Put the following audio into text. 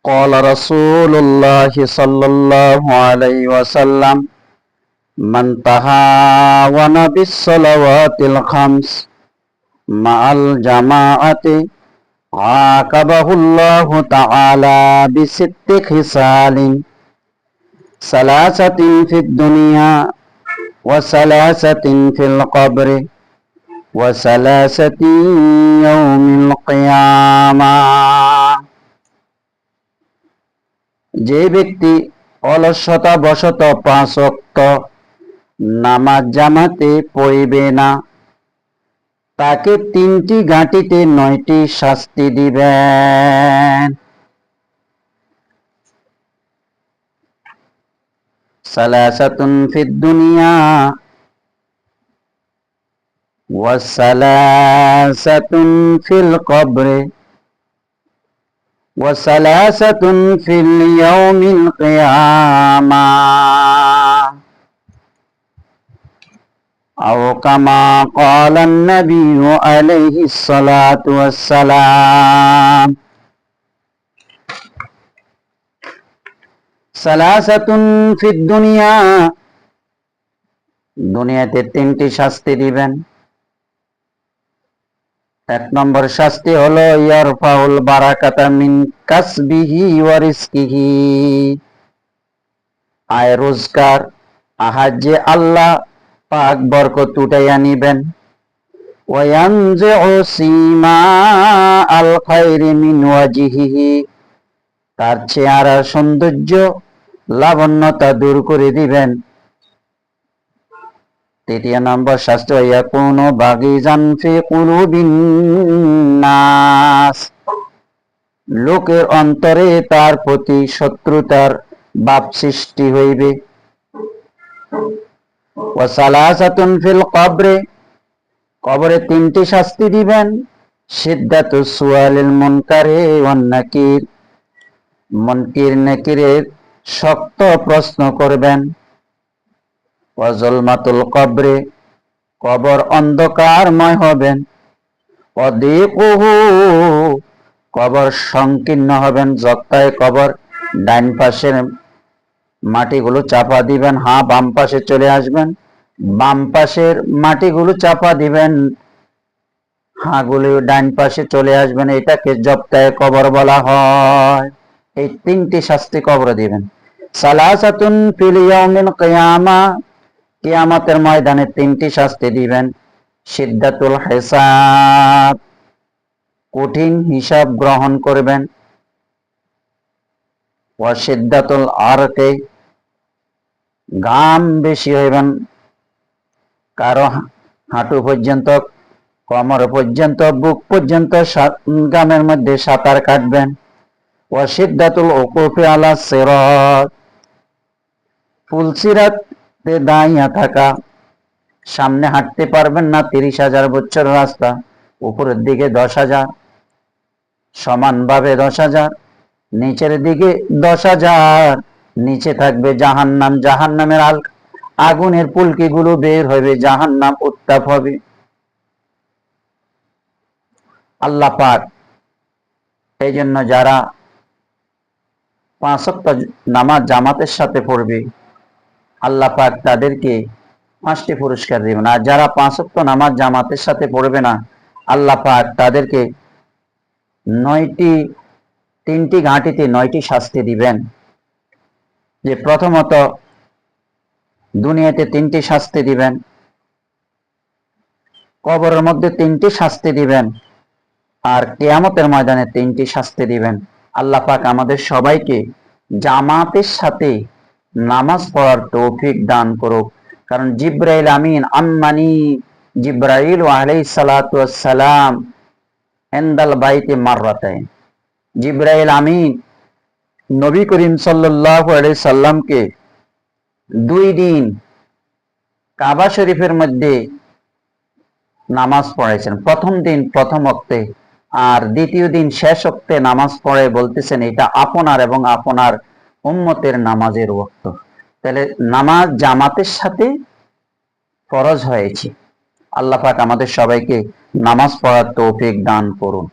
قال رسول الله صلى الله عليه وسلم من تهاون بالصلوات الخمس مع الجماعة عاقبه الله تعالى بست خصال ثلاثة في الدنيا وثلاثة في القبر وثلاثة يوم القيامة। যে ব্যক্তি অলসতা বশত 5 ওয়াক্ত নামাজ জামাতে পড়িবে না, তাকে 3টি ঘাঁটিতে 9টি শাস্তি দিবেন। সালাসাতুন ফিদ দুনিয়া ওয়া সালাসাতুন ফিল কবরে وثلاثة في اليوم القيامة أو كما قال النبي عليه الصلاة والسلام ثلاثة في الدنيا দুনিয়াতে 3টি শাস্তি দিবেন। 1 নম্বর শাস্তি হলো ইয়ারফাউল বারাকাতা মিন কাসবিহি ওয়া রিজকিহি, আয় রোজগার আহাজে আল্লাহ পাক বরকত উঠাইয়া নিবেন। ওয়া ইয়ানজিউ সীমা আল খায়রি মিন ওয়াজিহিহি, তার চেহারার সৌন্দর্য লাবণ্যতা দূর করে দিবেন। 3 নম্বর শাস্তি ইয়াকুনু বাগিজান ফি কুলুবিন নাস, লোকের অন্তরে তার প্রতি শত্রুতার ভাব সৃষ্টি হইবে। ওয়া সালাসাতুন ফিল কবরে, কবরে 3টি শাস্তি দিবেন। শিদ্দাতু সুআলিল মুনকারি ওয়ান নাকির, মুনকির নাকিরের শক্ত প্রশ্ন করবেন। ওয়া যুলমাতুল কবরে, কবর অন্ধকারময় হবেন। ওয়াদিকুহু, কবর সংকীর্ণ হবেন। যক্তায় কবর ডান পাশের মাটিগুলো চাপা দিবেন, বাম পাশে চলে আসবেন। বাম পাশের মাটিগুলো চাপা দিবেন, গুলো ডান পাশে চলে আসবেন। এটাকে জপ্তায় কবর বলা হয়। এই 3টি শাস্তি কবর দিবেন। সালাসাতুন ফিল ইয়াউমিল কিয়ামা, কিয়ামতের ময়দানে 3টি শাস্তি দিবেন। শিদ্দাতুল হিসাব, কঠিন হিসাব গ্রহণ করবেন। ওয়া শিদ্দাতুল আরকে, ঘাম বেশি হইবেন, কারো হাঁটু পর্যন্ত, কোমর পর্যন্ত, বুক পর্যন্ত ঘামের মধ্যে সাঁতার কাটবেন। ওয়া শিদ্দাতুল উকুফি আলা সিরাত, ফুলসিরাতে দাঁড়িয়ে থাকা, সামনে হাঁটতে পারবেন না, 30,000 বছর রাস্তা, উপরের দিকে 10,000, সমানভাবে 10,000, নিচের দিকে 10,000, নিচে থাকবে জাহান্নাম, জাহান্নামের আগুনের পুলকিগুলো বের হবে, জাহান্নাম উত্তাপ হবে। আল্লাহ পাক এই জন্য যারা 5 ওয়াক্ত নামাজ জামাতের সাথে পড়বে, আল্লাহ পাক তাদেরকে 5টি পুরস্কার দিবেন। আর যারা 5 ওয়াক্ত নামাজ জামাতের সাথে পড়বে না, আল্লাহ পাক তাদেরকে 3টি ঘাঁটিতে 9টি শাস্তি দিবেন। যে প্রথমত দুনিয়াতে 3টি শাস্তি দিবেন, কবরের মধ্যে 3টি শাস্তি দিবেন, আর কিয়ামতের ময়দানে 3টি শাস্তি দিবেন। আল্লাহ পাক আমাদের সবাইকে জামাতের সাথে নামাজ পড়ার তৌফিক দান করুক। কারণ জিবরাইল আমিন আম্মানি জিবরাইল আলাইহিস সালাতু ওয়াস সালাম ইনদাল বাইতি মাররাতাইন, জিবরাইল আমিন নবী করিম সাল্লাল্লাহু আলাইহি সাল্লামকে 2 দিন কাবা শরীফের মধ্যে নামাজ পড়াইছেন। প্রথম দিন প্রথম ওয়াক্তে, আর দ্বিতীয় দিন শেষ ওয়াক্তে নামাজ পড়ে বলতেছেন এটা আপনার এবং আপনার উম্মতের নামাজের ওয়াক্ত। তাহলে নামাজ জামাতের সাথে ফরজ হয়েছে। আল্লাহ পাক আমাদের সবাইকে নামাজ পড়ার তৌফিক দান করুন।